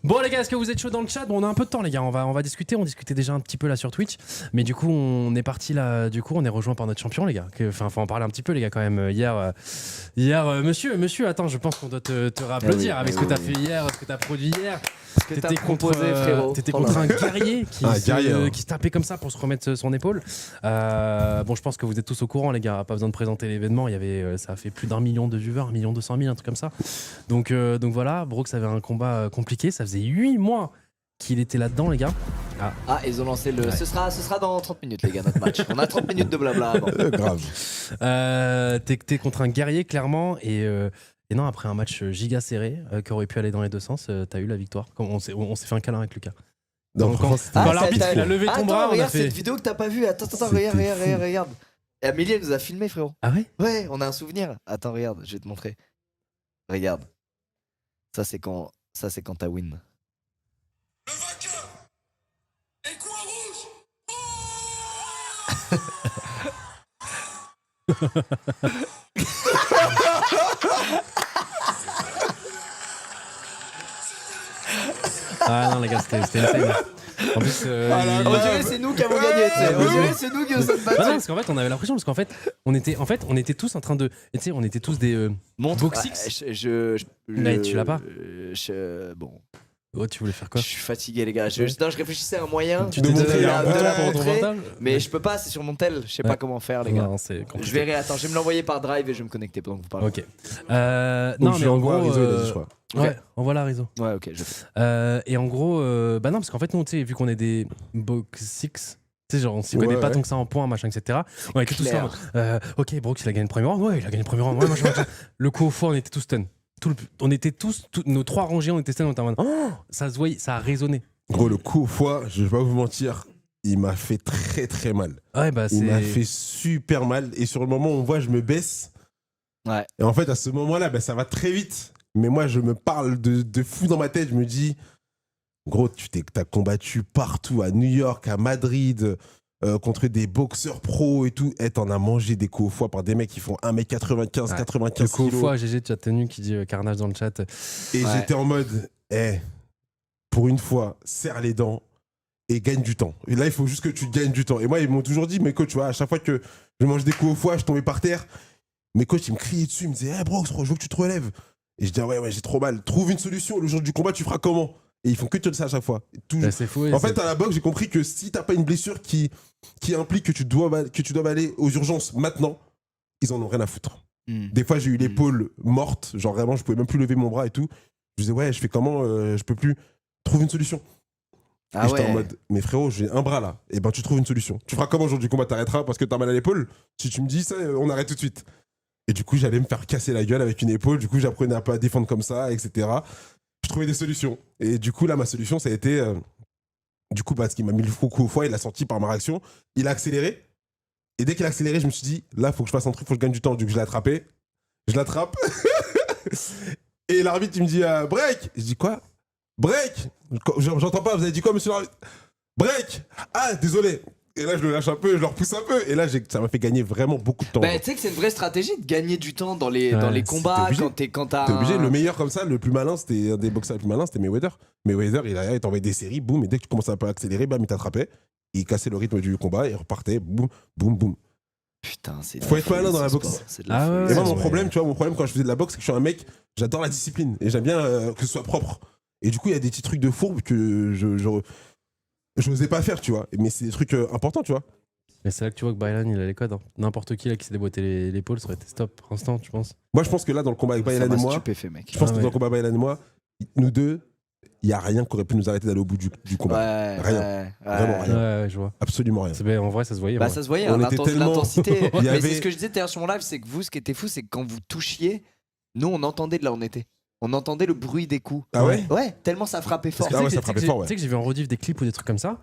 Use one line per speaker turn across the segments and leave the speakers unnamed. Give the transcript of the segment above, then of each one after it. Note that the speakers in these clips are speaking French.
Bon les gars, est-ce que vous êtes chaud dans le chat? Bon, on a un peu de temps les gars, on va discuter, on discutait déjà un petit peu là sur Twitch, mais du coup on est parti là, du coup on est rejoint par notre champion les gars. Enfin, faut en parler un petit peu les gars quand même. Hier, monsieur, attends, je pense qu'on doit te réapplaudir avec ce que t'as fait hier, ce que t'as produit hier.
Ce que t'as proposé, frérot.
T'étais contre un guerrier qui se tapait comme ça pour se remettre son épaule. Bon, je pense que vous êtes tous au courant les gars, pas besoin de présenter l'événement. Il y avait, ça a fait plus d'1 million de viewers, 1 200 000, un truc comme ça. Donc voilà, Brooks avait un combat compliqué. Ça faisait 8 mois qu'il était là-dedans, les gars.
Ah, ils ont lancé le. Ouais. Ce sera dans 30 minutes, les gars, notre match. On a 30 minutes de blabla avant.
Grave. T'es contre un guerrier, clairement. Et non, après un match giga serré qui aurait pu aller dans les deux sens, t'as eu la victoire. On s'est fait un câlin avec Lucas.
Donc,
quand l'arbitre a levé ton bras,
regarde
on a fait...
cette vidéo que t'as pas vue. Attends, regarde. Et Amélie, elle nous a filmé, frérot.
Ah ouais?
Ouais, on a un souvenir. Attends, regarde, je vais te montrer. Regarde. Ça, c'est quand t'as win.
Le vainqueur est quoi rouge?
Ah non les gars, c'était insane. En plus,
on dirait c'est nous qui avons gagné. On dirait c'est nous qui avons battu.
Non, parce qu'en fait, on avait l'impression parce qu'en fait, on était tous en train de, tu sais, on était tous des box six.
Mais
tu l'as pas.
Bon.
Oh, tu voulais faire quoi?
Je suis fatigué les gars. Je réfléchissais à un moyen
de la
montrer,
pour ton portable.
mais je peux pas, c'est sur mon tel. Je sais pas comment faire les gars.
Non, c'est compliqué.
Je verrai. Attends, je vais me l'envoyer par Drive et je vais me connecter pendant que vous parlez.
Ok. Non mais en gros,
Rizzo, il a dit, je crois.
Ouais, envoie la Rizzo.
Ouais, ok.
Et en gros, bah non, parce qu'en fait, nous, tu sais, vu qu'on est des box six. Tu sais, genre, on s'y connaît pas tant que ça en points, machin, etc. On était tous là. Ok, Brooks, il a gagné le premier round. Ouais, il a gagné le premier round. Ouais, machin. Le coup au fond, on était tous stun. On était tous, nos trois rangées, on était stun. On était en mode, oh, ça se voyait, ça a résonné.
Gros, le coup au foie, je vais pas vous mentir, il m'a fait très très mal.
Ouais, bah
il m'a fait super mal. Et sur le moment, on voit, je me baisse.
Ouais.
Et en fait, à ce moment-là, bah, ça va très vite. Mais moi, je me parle de fou dans ma tête. Je me dis, gros, t'as combattu partout, à New York, à Madrid, contre des boxeurs pros et tout. Et t'en as mangé des coups au foie par des mecs qui font 1m95, 95 kilos.
Le coup au foie, GG, tu as tenu qui dit carnage dans le chat.
Et j'étais en mode, pour une fois, serre les dents et gagne du temps. Et là, il faut juste que tu gagnes du temps. Et moi, ils m'ont toujours dit, mais coach, tu vois, à chaque fois que je mange des coups au foie, je tombais par terre. Mes coachs, ils me criaient dessus, ils me disaient, bro, je veux que tu te relèves. Et je dis, ouais, j'ai trop mal. Trouve une solution. Le jour du combat, tu feras comment? Et ils font que te dire ça à chaque fois.
Bah, c'est fou.
En fait, à la boxe, j'ai compris que si t'as pas une blessure qui implique que tu dois aller aux urgences maintenant, ils en ont rien à foutre. Des fois, j'ai eu l'épaule morte. Genre vraiment, je pouvais même plus lever mon bras et tout. Je disais, ouais, je fais comment? Je peux plus. Trouve une solution. Et j'étais en mode, mais frérot, j'ai un bras là. Et ben, tu trouves une solution. Tu feras comment aujourd'hui du combat? T'arrêteras parce que t'as mal à l'épaule? Si tu me dis ça, on arrête tout de suite. Et du coup, j'allais me faire casser la gueule avec une épaule. Du coup, j'apprenais un peu à défendre comme ça, etc. Je trouvais des solutions. Et du coup, là, ma solution, ça a été... du coup, parce qu'il m'a mis le coup au foie, il a senti par ma réaction. Il a accéléré. Et dès qu'il a accéléré, je me suis dit, là, faut que je fasse un truc, faut que je gagne du temps. Du coup, je l'ai attrapé. Je l'attrape. Et l'arbitre, il me dit, break. Je dis, quoi? Break. J'entends pas, vous avez dit quoi, monsieur l'arbitre? Break. Ah, désolé. Et là, je le lâche un peu, je le repousse un peu. Et là, ça m'a fait gagner vraiment beaucoup de temps.
Bah, tu sais que c'est une vraie stratégie de gagner du temps dans les combats quand t'as.
T'es obligé. Le meilleur comme ça, le plus malin, c'était un des boxeurs les plus malins, c'était Mayweather. Mayweather, il t'envoyait des séries, boum, et dès que tu commençais un peu à accélérer, bam, il t'attrapait. Il cassait le rythme du combat et repartait, boum, boum, boum.
Putain, c'est.
Faut être malin dans la boxe.
Et
moi, mon problème, tu vois, quand je faisais de la boxe, c'est que je suis un mec, j'adore la discipline et j'aime bien que ce soit propre. Et du coup, il y a des petits trucs de fourbe que je n'osais pas faire, tu vois. Mais c'est des trucs importants, tu vois.
Mais c'est là que tu vois que Baylan, il a les codes. Hein. N'importe qui là qui s'est déboîté l'épaule, ça aurait été stop instant, tu penses?
Moi, je pense que là, dans le combat avec Baylan et moi,
mec.
je pense que dans le combat Baylan et moi, nous deux, il n'y a rien qui aurait pu nous arrêter d'aller au bout du combat. Rien. Vraiment rien.
Ouais, je vois.
Absolument rien.
En vrai, ça se voyait.
Bah, ça se voyait,
on était tellement...
l'intensité. Mais c'est ce que je disais sur mon live, c'est que vous, ce qui était fou, c'est que quand vous touchiez, nous, on entendait de là où on était. On entendait le bruit des coups.
Ah ouais?
Ouais, tellement ça frappait fort.
Ça frappait fort, ouais.
Tu sais que j'ai vu en rediff des clips ou des trucs comme ça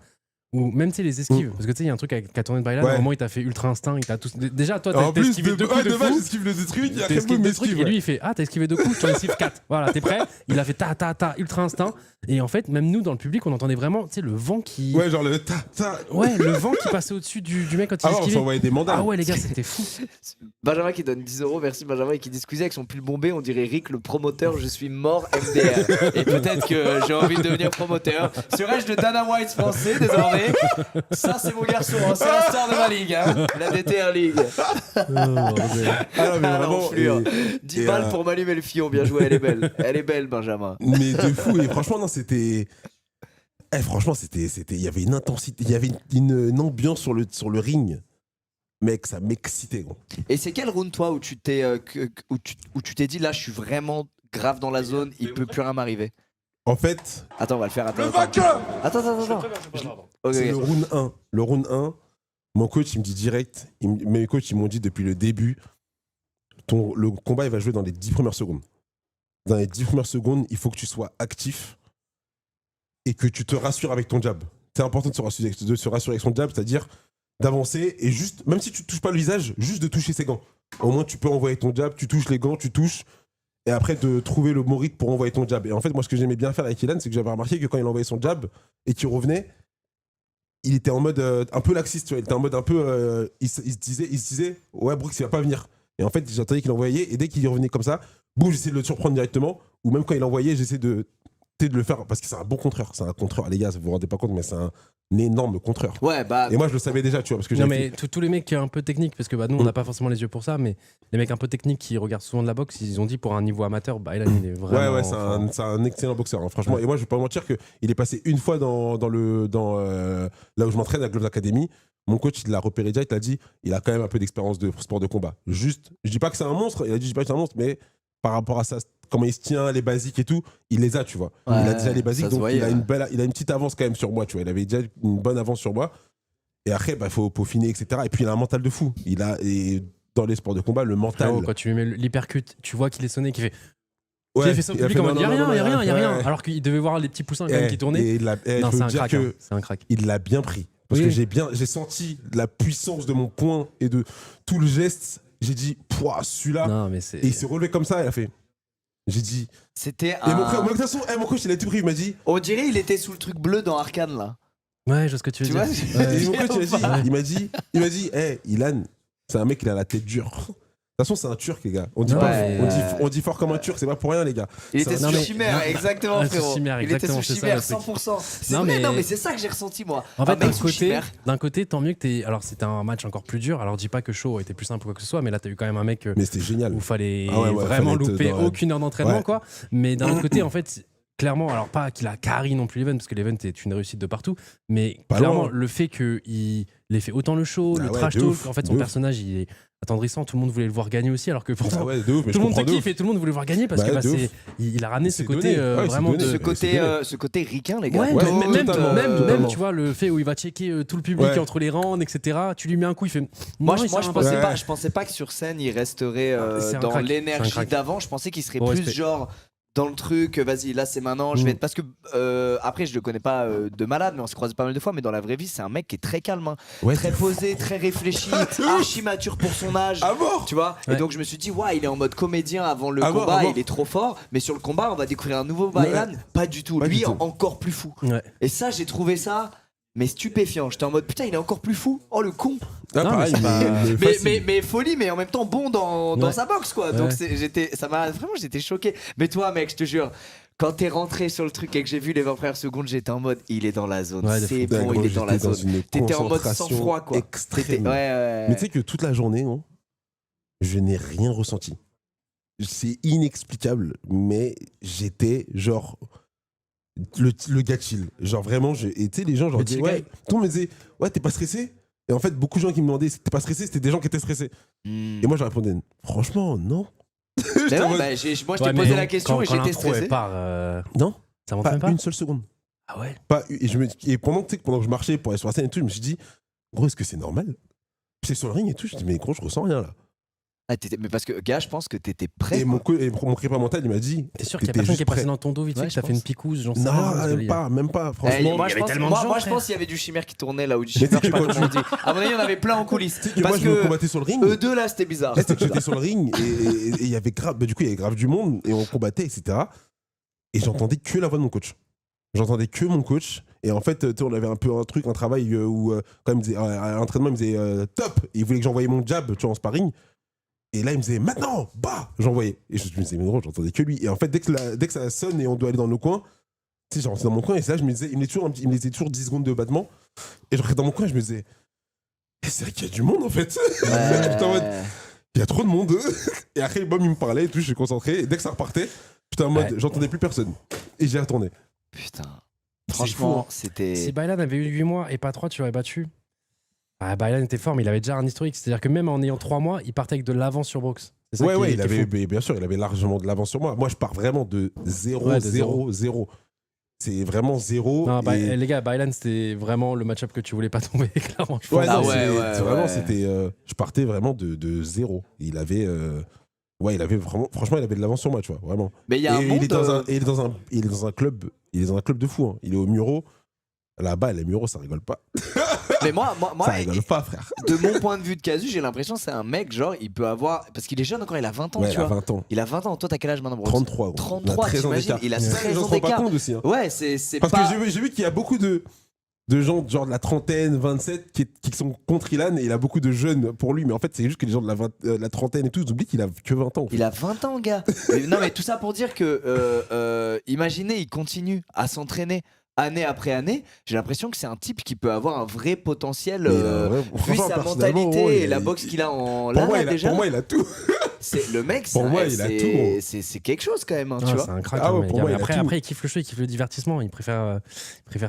Ou même, tu sais, les esquives. Parce que tu sais, il y a un truc avec qui a tourné de Bailan.
Ouais.
Au moment, il t'a fait ultra instinct. Il t'a tous... Déjà, toi,
En
t'as
plus,
esquivé 2 coups de
base,
fou.
j'esquive le truc, il y a
T'as
Red
esquivé
Bull
deux trucs,
m'esquive.
et lui, il fait t'as esquivé 2 coups, tu en esquives 4. Voilà, t'es prêt? Il a fait ta, ultra instinct. Et en fait, même nous, dans le public, on entendait vraiment, tu sais, le vent qui.
Ouais, genre le
Ouais, le vent qui passait au-dessus du mec quand il
Ah ouais, on
esquivait.
s'envoyait des mandats.
Ah ouais, les gars, c'était fou.
Benjamin qui donne 10 €, merci Benjamin, et qui dit Squeezie avec son pull bombé, on dirait Rick le promoteur, je suis mort MDR. Et peut-être que j'ai envie de devenir promoteur. Serais-je le Dana White français désormais? Ça, c'est mon garçon, hein, c'est la star de ma ligue, hein, la DTR League.
Ah non, mais
Ah,
vraiment.
l'enflure.
et-
10
et,
balles pour m'allumer le fion, bien joué, elle est belle. Elle est belle, Benjamin.
Mais de fou, et franchement, non, c'était. Franchement, il y avait une intensité, il y avait une ambiance sur le ring. Mec, ça m'excitait, gros.
Et c'est quel round, toi, où tu t'es dit, là, je suis vraiment grave dans la zone, il peut plus rien m'arriver?
En fait,
Attends, on va le faire,
Le
attends.
vainqueur
Attends. Ok,
c'est
ok.
le round 1. Le round 1, mon coach, il me dit direct, mes coachs, ils m'ont dit depuis le début, le combat, il va jouer dans les 10 premières secondes. Dans les 10 premières secondes, il faut que tu sois actif et que tu te rassures avec ton jab. C'est important de se rassurer avec son jab, c'est-à-dire d'avancer et juste, même si tu touches pas le visage, juste de toucher ses gants. Au moins, tu peux envoyer ton jab, tu touches les gants, tu touches, et après de trouver le bon rythme pour envoyer ton jab. Et en fait, moi, ce que j'aimais bien faire avec Ilan, c'est que j'avais remarqué que quand il envoyait son jab et qu'il revenait, il était en mode un peu laxiste, tu vois. Il était en mode un peu. Il se disait, ouais, Brooks, il va pas venir. Et en fait, j'attendais qu'il envoyait, et dès qu'il revenait comme ça, boum, j'essayais de le surprendre directement, ou même quand il envoyait, j'essayais de le faire, parce que c'est un bon contreur. C'est un contreur, les gars, vous vous rendez pas compte, mais c'est un énorme contreur.
Ouais, bah.
Et moi, je le savais déjà, tu vois, parce que
Non,
j'avais
mais tous les mecs un peu techniques, parce que bah, nous, on n'a pas forcément les yeux pour ça, mais les mecs un peu techniques qui regardent souvent de la boxe, ils ont dit pour un niveau amateur, Bailan, il est vraiment.
Ouais, c'est un excellent boxeur, hein, franchement.
Ouais.
Et moi, je vais pas mentir qu'il est passé une fois là où je m'entraîne à Gloves Academy. Mon coach, il l'a repéré déjà, il t'a dit, il a quand même un peu d'expérience de sport de combat. Juste, je dis pas que c'est un monstre, il a dit, je dis pas que c'est un monstre, mais par rapport à ça, comment il se tient, les basiques et tout, il les a, tu vois.
Ouais,
il a déjà les basiques,
ça se
donc
voyait,
il a
ouais.
une petite avance quand même sur moi, tu vois. Il avait déjà une bonne avance sur moi. Et après, il faut peaufiner, etc. Et puis, il a un mental de fou. Et dans les sports de combat, le mental.
Frérot, quand tu lui mets l'hypercut, tu vois qu'il est sonné, qu'il fait.
Ouais,
il fait ça au
il a
public
fait,
en mode,
non,
y a
non,
rien,
non,
y a rien.
ouais.
Alors qu'il devait voir les petits poussins quand même qui tournaient.
Et il
Non,
faut
c'est un
dire
crack.
que
Hein, c'est un crack.
il l'a bien pris. Parce
Oui.
que j'ai senti la puissance de mon poing et de tout le geste. J'ai dit, pouah, celui-là.
Non, mais c'est.
Et il s'est relevé comme ça, il a fait. J'ai dit.
C'était
Et mon frère,
un.
de toute façon, mon coach, il a tout pris. Il m'a dit.
On dirait il était sous le truc bleu dans Arcane, là.
Ouais, je vois ce que tu veux
Tu
dire.
vois
Ouais.
Et mon coach,
Ouais.
il m'a dit, hey, Ilan, c'est un mec, il a la tête dure. De toute façon, c'est un turc, les gars. On dit,
Ouais,
pas,
ouais.
on dit fort comme un turc, c'est pas pour rien, les gars.
Il était
Ça-
sous
non, mais-
chimère, exactement,
Ah, sous
frérot.
chimère,
Il était
exactement,
sous
c'est ça,
chimère,
le truc.
100%. C'est
Non,
vrai,
mais-
non, mais c'est ça que j'ai ressenti, moi.
En
Un
fait,
mec sous chimère.
d'un côté, tant mieux que t'es. Alors, c'était un match encore plus dur. Alors, je dis pas que Shaw était plus simple ou quoi que ce soit, mais là, t'as eu quand même un mec
Mais c'était génial.
où fallait
Ah ouais,
vraiment
fallait être
louper
dans la-
aucune heure d'entraînement,
Ouais.
quoi. Mais d'un autre côté, en fait, clairement, alors pas qu'il a carry non plus l'event, parce que l'event est une réussite de partout, mais
Pas
clairement,
loin.
le fait qu'il ait fait autant le show,
Ah
le
ouais,
trash
de
talk,
ouf,
en fait,
de
son
ouf.
personnage, il est attendrissant. Tout le monde voulait le voir gagner aussi, alors que pourtant.
Ah ouais, de ouf, mais
Tout
je
le monde te
comprends de
kiffe
ouf.
et tout le monde voulait le voir gagner parce
Bah,
que
de ouf.
il a ramené ce
C'est
côté
donné. Ouais, c'est
vraiment
donné.
de.
Ce côté ricain, les gars.
Ouais,
Ouais,
même,
totalement,
même,
totalement.
tu vois, le fait où il va checker tout le public
Ouais.
entre les rounds, etc. Tu lui mets un coup, il fait.
Moi,
Non,
je
il sert à
pensais
rien.
pas, je pensais pas que sur scène il resterait
C'est un
dans
crack, c'est un
l'énergie
crack.
d'avant. Je pensais qu'il serait
Au
plus
respect.
genre dans le truc. Vas-y, là c'est maintenant. Je vais être parce que après je le connais pas de malade, mais on s'est croisé pas mal de fois. Mais dans la vraie vie, c'est un mec qui est très calme, hein.
Ouais,
Très posé, très réfléchi, archi mature pour son âge.
à mort.
Tu vois.
Ouais.
Et donc je me suis dit, ouais, il est en mode comédien avant le
À mort,
combat.
à mort.
Il est trop fort. Mais sur le combat, on va découvrir un nouveau Bailan. Pas du tout.
Pas
Lui
du tout.
encore plus fou.
Ouais.
Et ça, j'ai trouvé ça. Mais stupéfiant, j'étais en mode putain, il est encore plus fou. Oh le con.
Ah,
Non,
pareil,
mais c'est pas-
mais facile.
Mais folie, mais en même temps bon dans
Ouais.
sa boxe quoi.
Ouais.
Donc j'étais choqué. Mais toi mec, je te jure, quand t'es rentré sur le truc et que j'ai vu les 20 premières secondes, j'étais en mode il est dans la zone.
Ouais, de
C'est
fou.
bon, il est dans la
J'étais
zone.
une
T'étais en mode
concentration
sang-froid quoi.
extrême.
T'étais- ouais.
Mais tu sais que toute la journée, non, je n'ai rien ressenti. C'est inexplicable, mais j'étais genre le gars chill. Genre vraiment, et tu sais, les gens, genre,
Le
disaient,
chill
ouais,
guy.
tout le monde me disait, ouais, t'es pas stressé? Et en fait, beaucoup de gens qui me demandaient, t'es pas stressé? C'était des gens qui étaient stressés.
Hmm.
Et moi, je répondais, franchement, non.
Mais
J'étais en
ouais,
mode,
bah, moi je
Ouais,
t'ai
mais
posé la question
quand
et j'étais
l'intro, elle
stressé.
part,
non,
ça monte
pas
même pas.
une seule seconde.
Ah ouais.
Et pendant que je marchais pour aller sur la scène et tout, je me suis dit, gros, est-ce que c'est normal? Puis c'est sur le ring et tout, je dis, mais gros, je ressens rien là.
Ah, mais parce que, gars, je pense que t'étais prêt.
Et mon prépa mental, il m'a dit.
T'es sûr qu'il y a
t'étais
personne qui
juste
est passé
prêt.
dans ton dos vite fait,
Ouais,
que t'as
je
fait une
pense.
picouse, j'en sais rien.
Même pas.
Eh,
Franchement,
moi,
il y
je
avait
pense,
tellement de
moi,
gens,
moi, je
frère.
pense qu'il y avait du chimère qui tournait là, ou du
Mais
chimère, je sais
tu sais
pas
que
comment on dit. À mon avis, il y en avait plein en coulisses.
tu sais que
Parce
moi, je me
que
combattais sur le ring.
eux deux là, c'était bizarre.
Là, c'était que j'étais sur le ring et il y avait grave, du coup, il y avait grave du monde et on combattait, etc. Et j'entendais que la voix de mon coach. J'entendais que mon coach. Et en fait, tu sais, on avait un peu un travail où, quand il me disait, à l'entraînement, il me disait top. Et il voulait que j'envoyais mon jab, tu vois, en sparring. Et là, il me disait maintenant, bah, j'envoyais. Et je me disais, mais gros, j'entendais que lui. Et en fait, dès que ça sonne et on doit aller dans nos coins, tu sais, je rentrais dans mon coin et c'est là, je me disais, il me laissait toujours 10 secondes de battement. Et je rentrais dans mon coin et je me disais, c'est vrai qu'il y a du monde en fait. J'étais en mode, il y a trop de monde. Et après, Bob, il me parlait et tout, je suis concentré. Et dès que ça repartait, j'étais en mode, j'entendais plus personne. Et j'y retourné.
Putain.
C'est
Franchement,
fou.
c'était.
Si Baylan avait eu 8 mois et pas 3, tu l'aurais battu. Ah, Baylan était fort, mais il avait déjà un historique. C'est-à-dire que même en ayant 3 mois, il partait avec de l'avance sur Brooks. C'est ça
Ouais,
qui
il
est
avait,
fou.
bien sûr, il avait largement de l'avance sur moi. Moi, je pars vraiment de 0,
Ouais, de
0, 0. C'est vraiment 0.
Non,
et...
les gars, Baylan, c'était vraiment le match-up que tu voulais pas tomber, clairement. Je pense.
Ouais,
Ah
non,
ouais,
c'est
ouais,
vraiment,
ouais.
c'était. Je partais vraiment de 0. Il avait. Ouais, il avait vraiment. Franchement, il avait de l'avance sur moi, tu vois, vraiment.
Mais il y a un
Et
monde.
il est dans un club. Il est dans un club de fou. Hein. Il est au Muro. Là-bas, les Muros, ça rigole pas.
Mais moi,
Ça rigole pas, frère.
de mon point de vue de Casu, j'ai l'impression que c'est un mec, genre, il peut avoir. Parce qu'il est jeune encore, il a 20 ans,
Ouais,
tu
il a
vois.
20 ans.
Il a 20 ans. Toi, t'as quel âge maintenant, Brooks
33, gros.
33,
On a 13 ans
t'imagines,
d'écart.
il a
C'est
13
ça que j'en
ans
te rends pas
d'écart.
compte aussi. Hein.
Ouais, c'est
Parce
pas.
que j'ai vu qu'il y a beaucoup de gens genre de la trentaine, 27 qui sont contre Ilan et il a beaucoup de jeunes pour lui. Mais en fait, c'est juste que les gens de la trentaine et tout, ils oublient qu'il a que 20 ans. En fait.
Il a 20 ans, gars. Non, mais tout ça pour dire que, imaginez, il continue à s'entraîner année après année. J'ai l'impression que c'est un type qui peut avoir un vrai potentiel,
Mais il a- ouais,
vu
franchement,
sa
personnellement,
mentalité
ouais,
et la boxe qu'il a en
Pour moi,
là, déjà.
pour moi, il a tout.
C'est le mec,
Pour moi, il a tout, gros.
c'est quelque chose quand même, hein,
Ah,
tu vois.
c'est un crack.
Ah
hein,
ouais,
mais
pour
les
moi,
gars.
il a
Mais
tout.
après, il kiffe le show, il kiffe le divertissement. Il préfère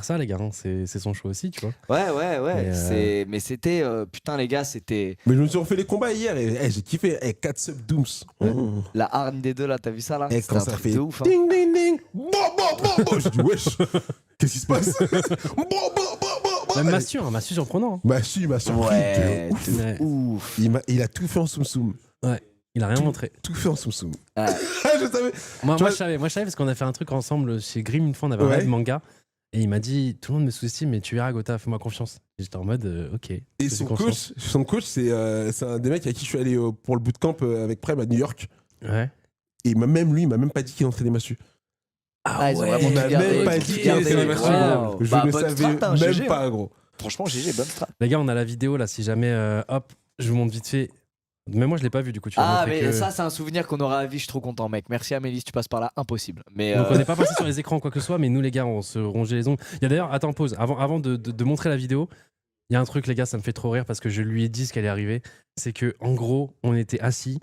ça, les gars. Hein. C'est son show aussi, tu vois.
Ouais. Mais c'était, putain, les gars, c'était
Mais je me suis refait les combats hier et j'ai kiffé. 4 sub dooms.
la hargne des deux là. T'as vu ça là?
Et
C'était
quand
un
ça
truc
fait
de ouf. Hein.
ding ding ding, bon. J'ai dit wesh, qu'est-ce qui se passe? Bon.
Même Massu surprenant.
Bah si, il m'a surpris.
Ouais,
de ouf.
Ouais.
ouf.
Il a tout fait en soum soum.
Il a rien montré.
Tout fait en soum soum.
Ouais.
Je savais.
Moi,
Tu vois-
je savais parce qu'on a fait un truc ensemble chez Grimm une fois, on avait un
Ouais.
live manga. Et il m'a dit, tout le monde me sous-estime, mais tu verras, Gotha, fais-moi confiance. Et j'étais en mode, ok.
Et
fais
son
confiance.
coach, c'est un des mecs avec qui je suis allé pour le bootcamp avec Prem à New York.
Ouais.
Et même lui, il m'a même pas dit qu'il entraînait Massu.
Ah, ils ont
ouais,
vraiment
Il m'a
tout gardé,
même pas
tout
dit qu'il
gardé.
entraînait Massu.
Wow.
Je
Bah,
ne
bonne
savais
strat, hein,
même
GG,
pas, gros.
Franchement, GG, bonne strat.
Les gars, on a la vidéo là, si jamais, hop, je vous montre vite fait. Mais moi, je l'ai pas vu, du coup, tu vas
Ah,
montrer
mais
que...
ça, c'est un souvenir qu'on aura à vie. Je suis trop content, mec. Merci Amélie, si tu passes par là, impossible. Mais
Donc, on n'est pas passé sur les écrans ou quoi que ce soit, mais nous, les gars, on se rongeait les ongles. Il y a d'ailleurs, attends, pause. Avant de montrer la vidéo, il y a un truc, les gars, ça me fait trop rire parce que je lui ai dit ce qu'elle est arrivée. C'est que, en gros, on était assis.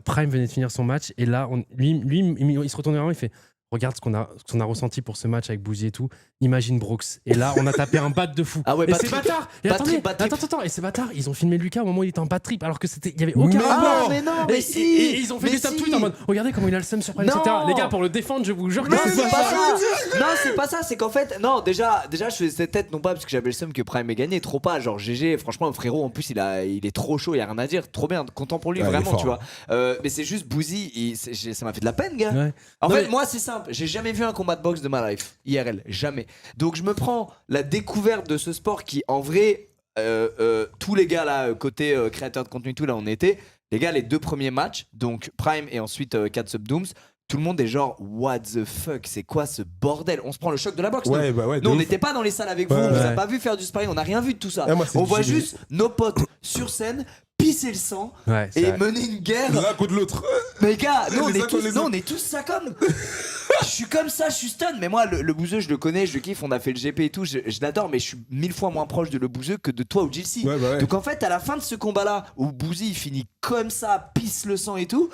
Prime venait de finir son match et là, lui, il se retourne vers moi, il fait regarde ce qu'on a ressenti pour ce match avec Bouzy et tout. Imagine Brooks. Et là, on a tapé un bat de fou.
Ah ouais,
et
bad
ces
trip.
bâtards. Et
Bad
attendez,
trip, bad trip.
attends. Et ces bâtards, ils ont filmé Lucas au moment où il était en bad trip, alors que il y avait aucun
Mais
rapport.
Ah, mais non,
Et,
mais si.
et ils ont fait
Mais
des top
si.
tweets en mode regardez comment il a le seum sur Prime,
Non.
etc. Les gars, pour le défendre, je vous jure que
Non,
c'est
c'est
pas
pas
ça.
ça. Non, c'est pas ça. C'est qu'en fait, non, déjà, je faisais cette tête, non pas parce que j'avais le seum que Prime ait gagné, trop pas. Genre, GG, franchement, frérot, en plus, il est trop chaud, il y a rien à dire. Trop bien, content pour lui,
Ouais, il est
vraiment,
fort.
tu vois. Mais c'est juste Bouzy, ça m'a fait de la peine, gars.
Ouais.
En
Non,
fait,
mais-
moi, c'est simple. J'ai jamais vu un combat de boxe de ma life, IRL, jamais. Donc, je me prends la découverte de ce sport qui, en vrai, tous les gars là, côté créateur de contenu, tout là, on était. Les gars, les 2 premiers matchs, donc Prime et ensuite 4 Subdooms, tout le monde est genre, what the fuck, c'est quoi ce bordel? On se prend le choc de la boxe.
Ouais, bah ouais. de
Nous, on
ouf.
n'était pas dans les salles avec vous,
Ouais,
on vous a
ouais.
pas vu faire du sparring, on n'a rien vu de tout ça.
Ah, moi, c'est
On
du
voit
GG.
juste nos potes sur scène pisser le sang
Ouais, c'est
et
vrai.
mener une guerre.
L'un contre l'autre.
Mais gars, nous on
Les
est
uns contre les
tous, nous,
autres.
on est tous ça comme. Je suis comme ça, je suis stun. Mais moi, le bouseux, je le connais, je le kiffe. On a fait le GP et tout, je l'adore. Mais je suis 1000 fois moins proche de le bouseux que de toi ou Jilcy.
Ouais, bah ouais.
Donc en fait, à la fin de ce combat-là, où Bouzy il finit comme ça, pisse le sang et tout,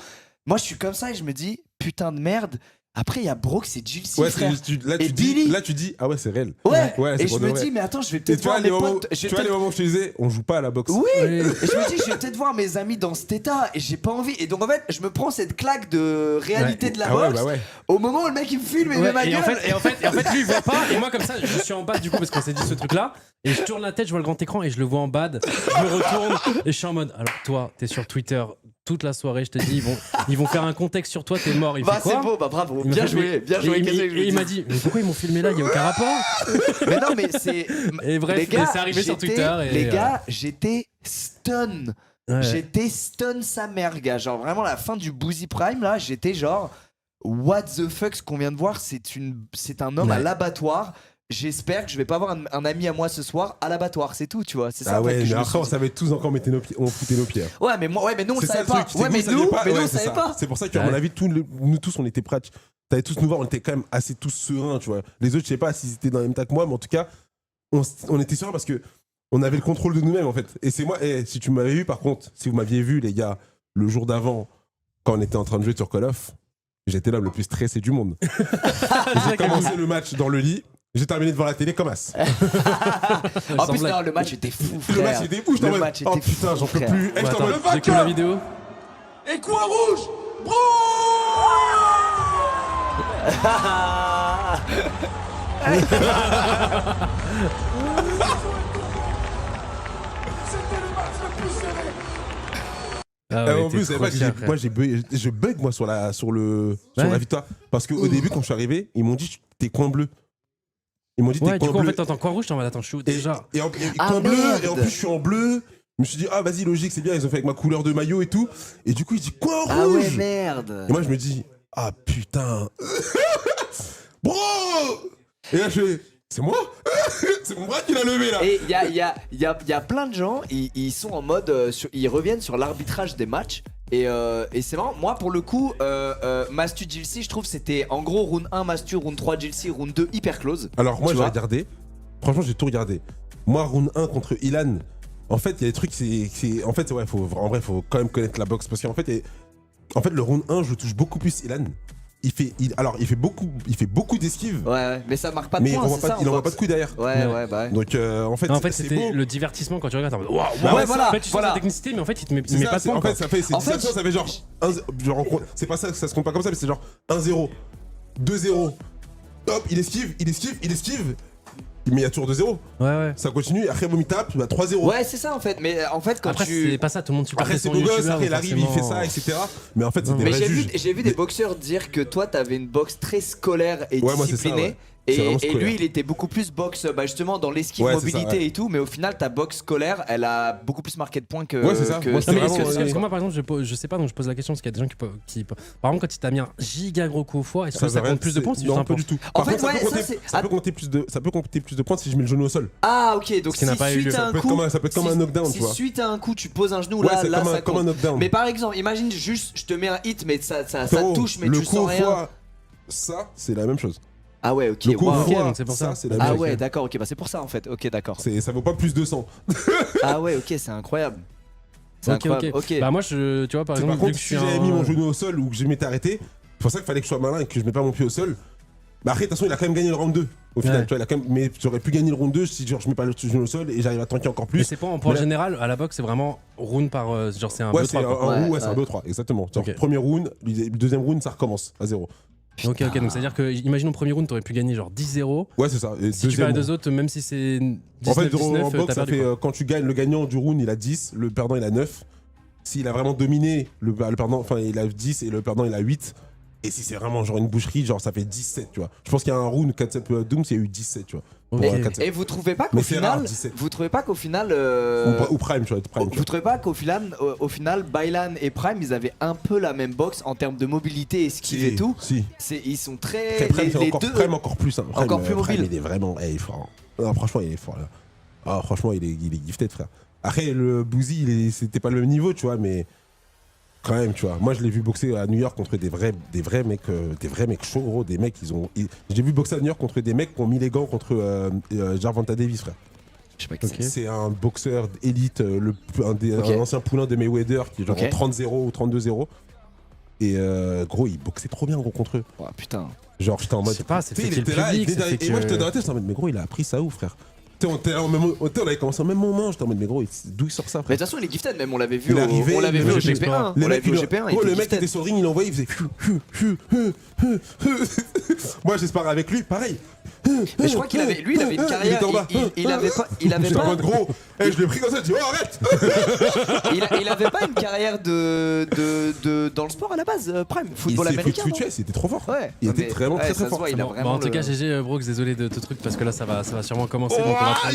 moi je suis comme ça et je me dis, putain de merde. Après, il y a Brooks et Jilcy,
Ouais,
frère.
là,
Et Billy.
tu dis, ah ouais, c'est réel.
Ouais,
c'est
et je
pour de
me
vrai.
dis, mais attends, je vais
Et
peut-être
tu vois,
voir
les
mes
moments,
potes. je vais
tu vois les
peut-être-
moments où je te disais, on joue pas à la boxe.
Oui,
Ouais.
et je me dis, je vais peut-être voir mes amis dans cet état et j'ai pas envie. Et donc en fait, je me prends cette claque de réalité de la
Ah ouais,
boxe
bah ouais.
au moment où le mec il me filme et
Ouais,
met ma
et,
gueule.
en fait, lui, il voit pas. Et moi, comme ça, je suis en bas du coup parce qu'on s'est dit ce truc-là. Et je tourne la tête, je vois le grand écran et je le vois en bad. Je me retourne et je suis en mode. Alors, toi, t'es sur Twitter toute la soirée. Je te dis, ils vont faire un contexte sur toi, t'es mort. Il
Bah
fait quoi?
c'est beau, bah bravo,
Il m'a
bien
fait,
joué, bien joué.
Et il m'a dit, mais pourquoi ils m'ont filmé là? Il y a aucun rapport.
Mais non, mais c'est.
Et bref,
les gars,
c'est arrivé sur Twitter. Et
les gars, j'étais stun.
ouais.
J'étais stun sa mère, gars. Genre vraiment la fin du Boozy Prime là, j'étais genre what the fuck, ce qu'on vient de voir, c'est un homme à l'abattoir. J'espère que je vais pas avoir un ami à moi ce soir à l'abattoir, c'est tout, tu vois. C'est ça.
Ah
en fait,
ouais,
que
mais
je me
après,
suis
on
dit.
savait tous encore mettre nos pieds, on foutait nos pieds.
Ouais, mais nous on le
C'est ça
savait
le
pas.
truc, c'est
Ouais,
que
mais
vous saviez pas,
nous
ouais,
on
c'est
savait
ça.
pas.
C'est pour ça qu'à
Ouais.
mon avis, nous tous, on était prêts. T'allais tous nous voir, on était quand même assez tous sereins, tu vois. Les autres, je sais pas s'ils étaient dans le même tas que moi, mais en tout cas, on était sereins parce que on avait le contrôle de nous-mêmes, en fait. Et c'est moi, si tu m'avais vu, par contre, si vous m'aviez vu, les gars, le jour d'avant, quand on était en train de jouer sur Call of, j'étais l'homme le plus stressé du monde. J'ai commencé le match dans le lit. J'ai terminé devant la télé comme as.
En plus, non, le match était fou.
Le
frère.
match était fou, j'étais en
Le
mode,
match était
oh putain, j'en peux
frère.
plus. Eh, j'étais en
Attends,
mode,
j'ai que la vidéo.
Et coin rouge, bro. C'était le match le plus serré.
Ah ouais,
en
t'es
plus,
trop fier, frère.
moi je bug moi sur la
Ouais.
victoire parce qu'au début quand je suis arrivé, ils m'ont dit t'es coin bleu. Ils m'ont dit t'es
Ouais, du
coin
coup, en
bleu.
fait, t'entends coin rouge, t'es en mode attends, je suis où
et,
déjà?
et
Ah,
coin bleu
merde.
et en plus je suis en bleu. Je me suis dit ah vas-y logique c'est bien ils ont fait avec ma couleur de maillot et tout et du coup ils disent coin rouge.
Ah ouais, merde.
Et moi je me dis ah putain bro et là je fais c'est moi c'est mon bras qui l'a levé là.
Et il y a plein de gens, ils sont en mode. Ils reviennent sur l'arbitrage des matchs. Et c'est marrant, moi pour le coup, Mastu Jilsi, je trouve c'était en gros round 1 Mastu, round 3 Jilsi, round 2 hyper close.
Alors moi
Tu
j'ai
vois
regardé. Franchement j'ai tout regardé. Moi round 1 contre Ilan. En fait il y a des trucs en fait ouais en vrai faut quand même connaître la boxe parce qu'en fait le round 1 je touche beaucoup plus Ilan. Il fait beaucoup d'esquives.
Ouais, mais ça marque pas de
Mais
points, c'est ça,
il
en
envoie pas
boxe.
de coups derrière.
Ouais, bah ouais.
Donc en fait,
Non, en fait,
c'est
c'était
beau.
le divertissement quand tu regardes. Waouh,
Bah
ouais, voilà,
En fait, tu sens
voilà.
la technicité, mais en fait, il te met,
C'est
il met
ça,
pas de points.
en
quoi.
fait, ça fait
En fait,
ça fait genre c'est pas ça, ça se compte pas comme ça, mais c'est genre 1-0, 2-0. Hop, il esquive. Mais il y a toujours 2-0.
Ouais.
Ça continue, après Momi tape, bah 3-0.
Ouais, c'est ça en fait, mais en fait quand
Après,
tu.
c'est pas ça, tout le monde supporte
Après c'est
son
beau gosse,
youtubeur,
après il
donc
arrive, il fait ça,
forcément-
etc. Mais en fait, c'est
Non,
des
Mais
vrais juges.
j'ai vu des boxeurs dire que toi t'avais une boxe très scolaire et
Ouais, moi, c'est ça,
disciplinée.
ouais. C'est vraiment
Et
scolaire.
lui, il était beaucoup plus boxe, bah justement dans l'esquive,
Ouais, c'est
mobilité
ça, ouais.
et tout. Mais au final, ta boxe scolaire, elle a beaucoup plus marqué de points que.
Ouais, c'est ça.
que
Moi,
Non, mais
vraiment,
parce que moi, par exemple, je sais pas, donc je pose la question parce qu'il y a des gens qui. Par exemple, quand il t'a mis un giga gros coup au foie, est-ce que ça
veut
compte plus de points si
Non,
juste un
pas
point
du tout.
En
Par
fait,
contre,
ouais, ça, c'est-
ça peut compter plus de points si je mets le genou au sol.
Ah, ok, donc
Ce qui n'a
si
pas eu lieu.
suite à
Ça
un
peut être
coup.
comme ça peut être comme un knockdown,
si
tu vois.
suite à un coup, tu poses un genou,
Ouais,
là,
c'est
là, ça
comme un
compte.
knockdown.
Mais par exemple, imagine juste, je te mets un hit, mais ça
Frérot,
touche, mais
le
tu
coup
sens
au
rien.
foie, ça, c'est la même chose.
Ah ouais, ok,
Le coup au
waouh.
Ok,
foie,
donc c'est pour ça.
c'est la même
Ah
chose.
ouais, d'accord, ok, bah c'est pour ça en fait, ok, d'accord.
Ça vaut pas plus de sang.
Ah ouais, ok, c'est incroyable. C'est
Ok,
incroyable,
ok.
ok.
Bah, moi, tu vois, par
C'est
exemple,
par
vu
contre,
que je
si
suis
j'avais
un-
mis mon genou au sol ou que je m'étais arrêté, c'est pour ça qu'il fallait que je sois malin et que je mets pas mon pied au sol. Bah après, de toute façon, il a quand même gagné le round 2. Au final,
Ouais.
tu vois, il a quand même... mais j'aurais pu gagner le round 2 si genre, je mets pas le genou au sol et j'arrive à tanker encore
Mais
plus.
c'est pas en point
Mais là-
général, à la boxe, c'est vraiment round par. Genre, c'est un
Ouais,
2-3.
c'est
quoi.
un
Ouais,
round, c'est un
ouais.
2-3, exactement. Genre,
Ok.
premier round, le deuxième round, ça recommence à 0.
Ok, donc c'est à dire que, imagine au premier round, t'aurais pu gagner genre 10-0.
Ouais, c'est ça. Et
Si tu
deuxième
perds les
round.
deux autres, même si c'est 19-19,
En fait, en boxe,
t'as
ça
perdu.
fait
quoi.
quand tu gagnes, le gagnant du round, il a 10, le perdant, il a 9. S'il a vraiment dominé, le perdant, enfin, il a 10 et le perdant, il a 8. Et si c'est vraiment genre une boucherie, genre ça fait 17, tu vois. Je pense qu'il y a un round 4-7 Dooms, il y a eu 17, tu vois.
Ok.
Pour un 4-7.
Et vous trouvez pas qu'au
Mais c'est rare,
final,
17.
vous trouvez pas qu'au final,
Ou Prime, tu vois. Prime, tu
vous trouvez pas qu'au final, Bailan et Prime, ils avaient un peu la même boxe en termes de mobilité, esquive
Si,
et tout.
Si.
Ils sont très.
Après, Prime, c'est
les
encore,
deux.
Prime encore plus. Hein. Prime,
Encore plus
Prime,
mobile.
il est vraiment. Il est fort. Non, franchement, il est fort là. Ah, franchement, il est gifted, frère. Après, le Boozy, c'était pas le même niveau, tu vois, mais quand même, tu vois. Moi, je l'ai vu boxer à New York contre des vrais mecs chauds, gros. Des mecs, j'ai vu boxer à New York contre des mecs qui ont mis les gants contre Gervonta Davis, frère.
Je sais pas qui
Ok.
c'est.
C'est un boxeur élite,
Ok.
un ancien poulain de Mayweather qui est genre
Ok.
en 30-0 ou 32-0. Et gros, il boxait trop bien, gros, contre eux.
Oh, putain.
Genre, j'étais en
Je
mode.
sais pas, c'est
Tu sais,
fait
il
qu'il y
était
ait
là,
le
il
public,
venait
c'est
derrière. Et moi,
que-
j'étais dans la tête, j'étais en mode, mais gros, il a appris ça où, frère? Tu sais, on avait commencé au même moment, j'étais en mode, mais gros, d'où il sort ça,
Mais de
frère?
toute façon, il est gifted, même on l'avait vu,
Il est arrivé,
on l'avait
le
vu au
mec,
GP1. On l'avait vu au GP1.
Gros,
il
le
était
mec
gifted.
était sur le ring, il envoyait, il faisait. Moi, j'espère avec lui, pareil.
Mais je crois qu'il avait, lui, il avait une carrière.
était en bas.
Il avait pas. Il avait
J'étais en
pas.
mode gros. Je l'ai pris comme ça, je dis oh arrête.
Il avait pas une carrière dans le sport à la base, Prime, football américain.
C'était trop fort.
Ouais.
Il était vraiment très
ça se
fort.
voit, il a
Bon,
vraiment
en tout cas,
le-
GG Brooks, désolé de te truc parce que là ça va sûrement commencer. Donc on va prendre